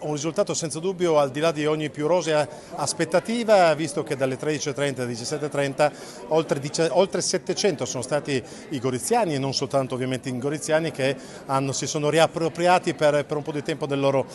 un risultato senza dubbio al di là di ogni più rosea aspettativa, visto che dalle 13.30 alle 17.30 oltre 700 sono stati i goriziani, e non soltanto ovviamente i goriziani, che si sono riappropriati per un po' di tempo del loro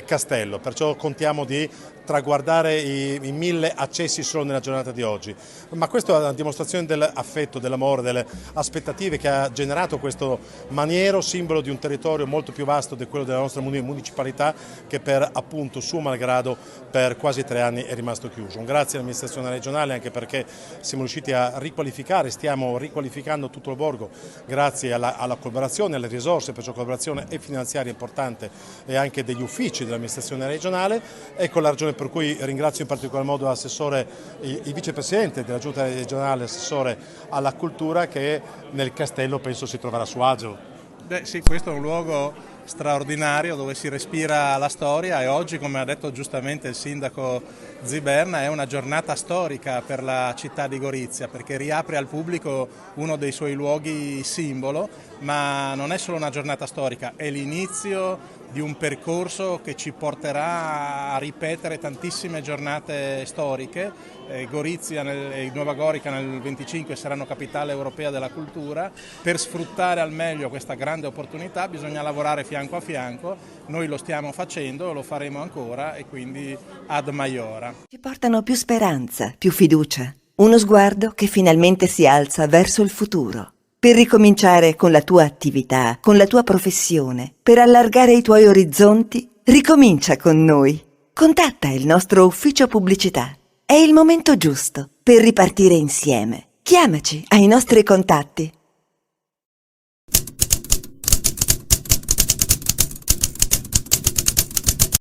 castello, perciò contiamo di traguardare i 1000 accessi solo nella giornata di oggi. Ma questa è una dimostrazione dell'affetto, dell'amore, delle aspettative che ha generato questo maniero, simbolo di un territorio molto più vasto di quello della nostra municipalità, che per appunto suo malgrado per quasi 3 anni è rimasto chiuso. Un grazie all'amministrazione regionale, anche perché siamo riusciti a riqualificare, stiamo riqualificando tutto il borgo grazie alla collaborazione, alle risorse, perciò collaborazione e finanziaria importante, e anche degli uffici dell'amministrazione regionale. Ecco la ragione per cui ringrazio in particolar modo l'assessore, il vicepresidente della giunta regionale, assessore alla cultura, che nel castello penso si troverà a suo agio. Beh sì, questo è un luogo straordinario dove si respira la storia, e oggi, come ha detto giustamente il sindaco Ziberna, è una giornata storica per la città di Gorizia, perché riapre al pubblico uno dei suoi luoghi simbolo, ma non è solo una giornata storica, è l'inizio di un percorso che ci porterà a ripetere tantissime giornate storiche. Gorizia e Nuova Gorica nel 25 saranno capitale europea della cultura. Per sfruttare al meglio questa grande opportunità bisogna lavorare fianco a fianco, noi lo stiamo facendo, lo faremo ancora, e quindi ad maiora. Ci portano più speranza, più fiducia, uno sguardo che finalmente si alza verso il futuro. Per ricominciare con la tua attività, con la tua professione, per allargare i tuoi orizzonti, ricomincia con noi. Contatta il nostro ufficio pubblicità. È il momento giusto per ripartire insieme. Chiamaci ai nostri contatti